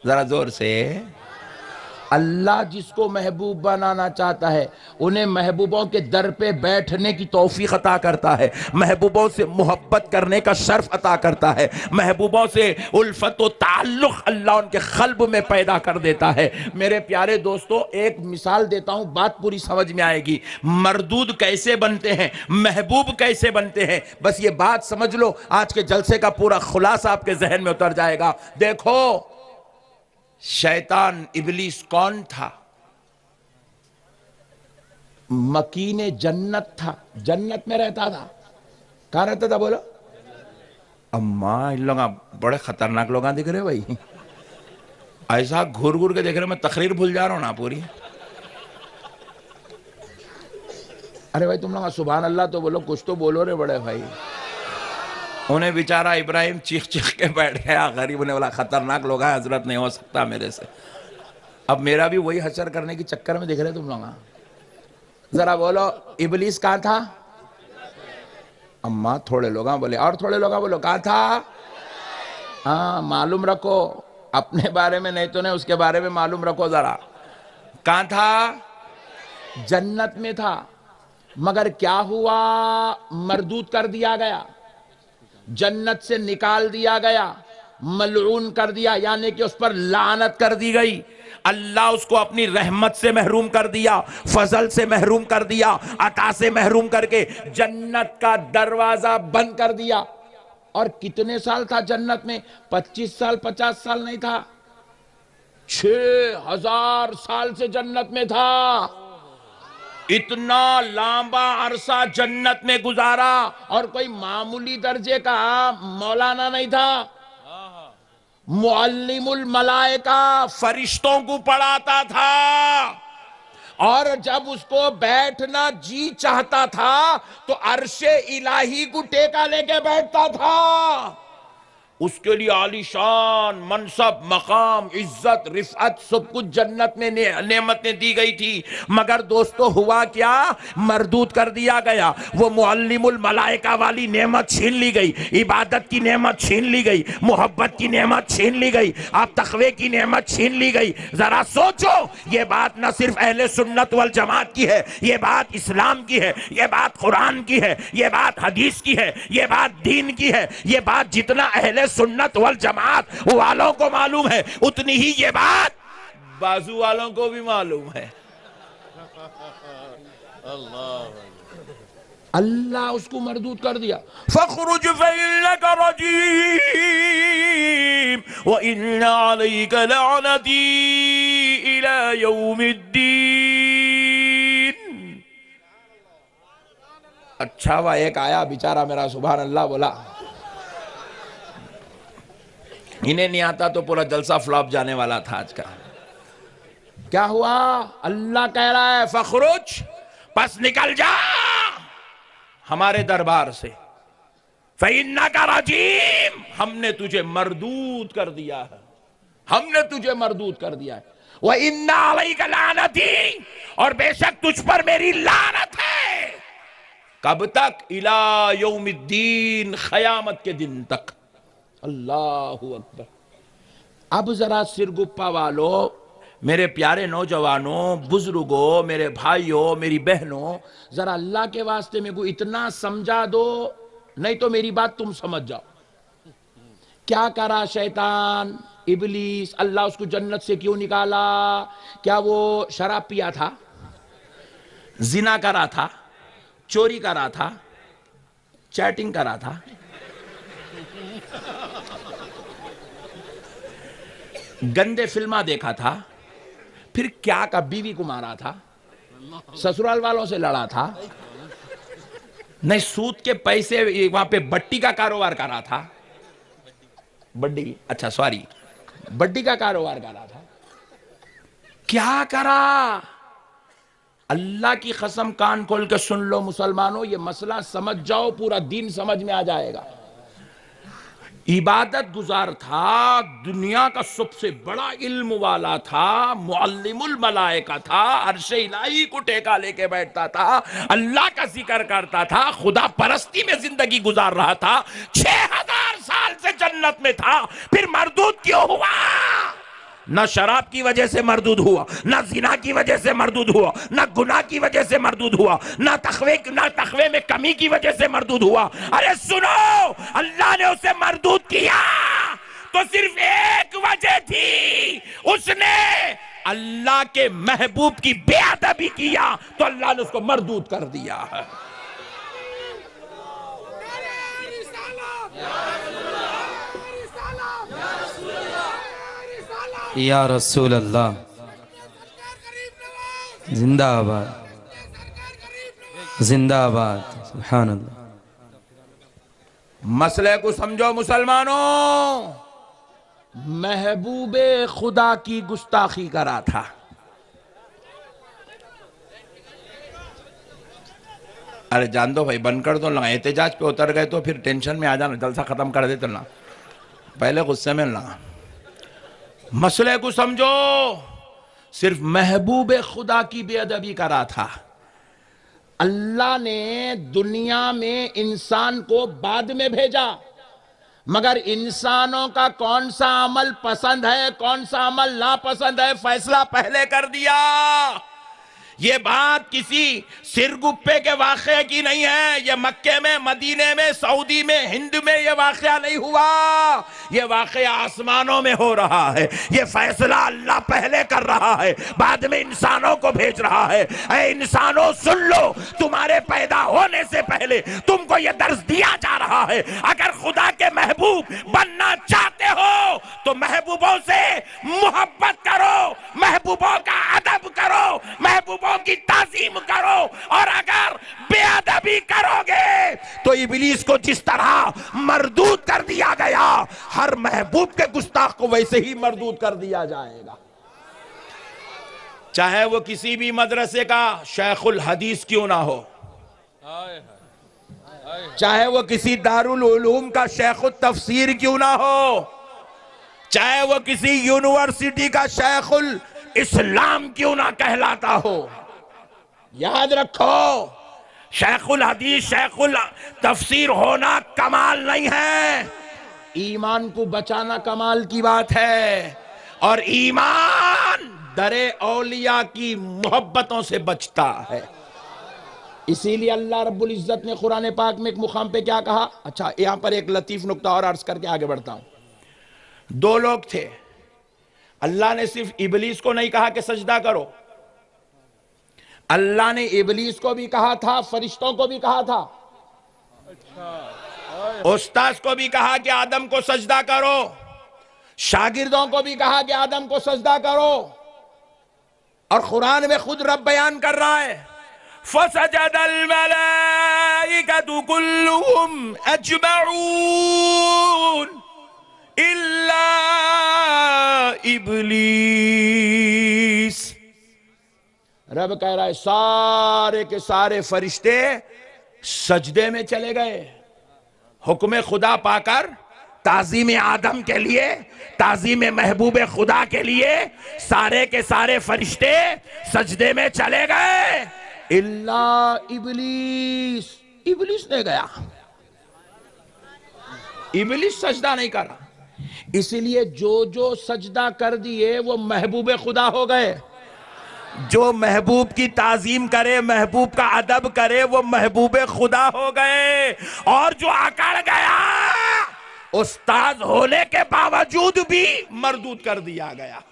जरा जोर से। अल्लाह जिसको महबूब बनाना चाहता है उन्हें महबूबों के दर पे बैठने की तौफीक अता करता है, महबूबों से मोहब्बत करने का शर्फ अता करता है, महबूबों से उल्फत व ताल्लुक़ अल्लाह उनके क़ल्ब में पैदा कर देता है। मेरे प्यारे दोस्तों, एक मिसाल देता हूं, बात पूरी समझ में आएगी। मरदूद कैसे बनते हैं, महबूब कैसे बनते हैं, बस ये बात समझ लो, आज के जलसे का पूरा खुलासा आपके जहन में उतर जाएगा। देखो, शैतान इबलीस कौन था? मकीने जन्नत था, जन्नत में रहता था। कहां रहता था बोलो? अम्मा, इन लोग बड़े खतरनाक लोग दिख रहे भाई, ऐसा घूर घूर के देख रहे, मैं तकरीर भूल जा रहा हूं ना पूरी। अरे भाई तुम लोग सुभान अल्लाह तो बोलो, कुछ तो बोलो रे बड़े भाई। उन्हें बेचारा इब्राहिम चीख चीख के बैठ गया, गरीब ने बोला खतरनाक लोग हैं हजरत, नहीं हो सकता मेरे से। अब मेरा भी वही हशर करने के चक्कर में दिख रहे तुम लोग। जरा बोलो, इबलीस कहाँ था? अम्मा थोड़े लोग बोले, और थोड़े लोग बोलो कहाँ था? हाँ, मालूम रखो, अपने बारे में नहीं तो नहीं, उसके बारे में मालूम रखो जरा। कहाँ था? जन्नत में था। मगर क्या हुआ? मरदूद कर दिया गया, जन्नत से निकाल दिया गया, मलऊन कर दिया, यानी कि उस पर लानत कर दी गई। अल्लाह उसको अपनी रहमत से महरूम कर दिया, फजल से महरूम कर दिया, अता से महरूम करके जन्नत का दरवाजा बंद कर दिया। और कितने साल था जन्नत में? 25 साल 50 साल नहीं था, 6000 साल से जन्नत में था। इतना लंबा अरसा जन्नत में गुजारा, और कोई मामूली दर्जे का मौलाना नहीं था, मुअल्लिमुल मलाइका, फरिश्तों को पढ़ाता था। और जब उसको बैठना जी चाहता था तो अर्शे इलाही को टेका लेके बैठता था। उसके लिए आलीशान मनसब, मकाम, इज्जत, रिफअत सब कुछ जन्नत में नेमतें दी गई थी। मगर दोस्तों हुआ क्या? मरदूद कर दिया गया। वो मुअल्लिमुल मलाइका वाली नेमत छीन ली गई, इबादत की नेमत छीन ली गई, मोहब्बत की नेमत छीन ली गई, आप तकवे की नेमत छीन ली गई। जरा सोचो, ये बात न सिर्फ अहले सुन्नत वल जमात की है, ये बात इस्लाम की है, ये बात कुरान की है, ये बात हदीस की है, ये बात दीन की है। ये बात जितना अहले सुन्नत वल जमात वालों को मालूम है, उतनी ही ये बात बाजू वालों को भी मालूम है। अल्लाह उसको मरदूद कर दिया। फखरुज फइन्नका रजीम व इन्ना अलैका लअनती इला यौमिद्दीन। अच्छा वह एक आया बेचारा मेरा सुभान अल्लाह बोला, इन्हें नहीं आता तो पूरा जलसा फ्लॉप जाने वाला था आज का। क्या हुआ? अल्लाह कह रहा है फखरुज, बस निकल जा हमारे दरबार से, फइन्नका रजीम, हमने तुझे मरदूद कर दिया है, हमने तुझे मरदूद कर दिया है। व इन्ना अलैका लानती, और बेशक तुझ पर मेरी लानत है। कब तक? इला यौमिद्दीन, क़यामत के दिन तक। अल्लाहु अकबर। अब जरा सिरगुप्पा वालों, मेरे प्यारे नौजवानों, बुजुर्गों, मेरे भाइयों, मेरी बहनों, जरा अल्लाह के वास्ते मेरे को इतना समझा दो, नहीं तो मेरी बात तुम समझ जाओ। क्या करा शैतान, इबलीस? अल्लाह उसको जन्नत से क्यों निकाला? क्या वो शराब पिया था, जिना करा था, चोरी करा था, चैटिंग करा था, गंदे फिल्मा देखा था, फिर क्या का बीवी को मारा था, ससुराल वालों से लड़ा था, नहीं सूद के पैसे वहां पे बट्टी का कारोबार करा था, बड्डी, अच्छा सॉरी, बड्डी का कारोबार करा था। क्या करा? अल्लाह की कसम, कान खोल के सुन लो मुसलमानों, ये मसला समझ जाओ, पूरा दीन समझ में आ जाएगा। इबादत गुजार था, दुनिया का सबसे बड़ा इल्म वाला था, मुअल्लिमुल मलाइका था, अर्शे इलाही को टेका लेके बैठता था, अल्लाह का जिक्र करता था, खुदा परस्ती में जिंदगी गुजार रहा था, 6000 साल से जन्नत में था, फिर मरदूद क्यों हुआ? ना शराब की वजह से मरदूद हुआ, ना जिना की वजह से मरदूद हुआ, ना गुनाह की वजह से मरदूद हुआ, ना तखवे में कमी की वजह से मरदूद हुआ। अरे सुनो, अल्लाह ने उसे मरदूद किया तो सिर्फ एक वजह थी, उसने अल्लाह के महबूब की बेअदबी किया तो अल्लाह ने उसको मरदूद कर दिया है। या रसूल अल्लाह, जिंदाबाद जिंदाबाद, सुभान अल्लाह। मसले को समझो मुसलमानों, महबूबे खुदा की गुस्ताखी करा था। अरे जान दो भाई, बंद कर दो ना, एहतजाज पे उतर गए तो फिर टेंशन में आ जाना, जलसा खत्म कर देते ना, पहले गुस्से में ना। मसले को समझो, सिर्फ महबूबे खुदा की बेअदबी करा था। अल्लाह ने दुनिया में इंसान को बाद में भेजा, मगर इंसानों का कौन सा अमल पसंद है, कौन सा अमल नापसंद है, फैसला पहले कर दिया। ये बात किसी सिरगुप्पे के वाक़े की नहीं है, ये मक्के में, मदीने में, सऊदी में, हिंद में ये वाक़या नहीं हुआ, ये वाक़या आसमानों में हो रहा है। ये फैसला अल्लाह पहले कर रहा है, बाद में इंसानों को भेज रहा है। ऐ इंसानों सुन लो, तुम्हारे पैदा होने से पहले तुमको ये दर्ज दिया जा रहा है, अगर खुदा के महबूब बनना चाहते हो तो महबूबों से मोहब्बत करो, महबूबों का अदब करो, महबूबों की ताज़ीम करो, और अगर बेअदबी करोगे तो इब्लीस को जिस तरह मरदूद कर दिया गया, हर महबूब के गुस्ताख को वैसे ही मरदूद कर दिया जाएगा। चाहे वो किसी भी मदरसे का शेखुल हदीस क्यों ना हो, चाहे वो किसी दारुल उलूम का शेखुल तफसीर क्यों ना हो, चाहे वो किसी यूनिवर्सिटी का शेखुल इस्लाम क्यों ना कहलाता हो, याद रखो, शेखुल हदीस, शेखुल तफसीर होना कमाल नहीं है, ईमान को बचाना कमाल की बात है। और ईमान दरे औलिया की मोहब्बतों से बचता है। इसीलिए अल्लाह रब्बुल इज्जत ने कुरान पाक में एक मुकाम पे क्या कहा। अच्छा, यहां पर एक लतीफ नुक्ता और अर्ज करके आगे बढ़ता हूं। दो लोग थे, अल्लाह ने सिर्फ इब्लीस को नहीं कहा कि सजदा करो, अल्लाह ने इब्लीस को भी कहा था, फरिश्तों को भी कहा था, उस्ताद को भी कहा कि आदम को सजदा करो, शागिर्दों को भी कहा कि आदम को सजदा करो। और कुरान में खुद रब बयान कर रहा है, फसजदल मलाइकतु कुल्लुहुम अजमऊन इल्ला इब्लीस। रब कह रहा है सारे के सारे फरिश्ते सजदे में चले गए, हुक्म खुदा पाकर, ताज़ीम आदम के लिए, ताज़ीम महबूब खुदा के लिए सारे के सारे फरिश्ते सजदे में चले गए, इल्ला इब्लीस, इब्लीस ने गया, इब्लीस सजदा नहीं करा। इसलिए जो सजदा कर दिए वो महबूब खुदा हो गए। जो महबूब की ताजीम करे, महबूब का अदब करे, वो महबूब खुदा हो गए। और जो अकड़ गया, उस्ताद होने के बावजूद भी मरदूद कर दिया गया।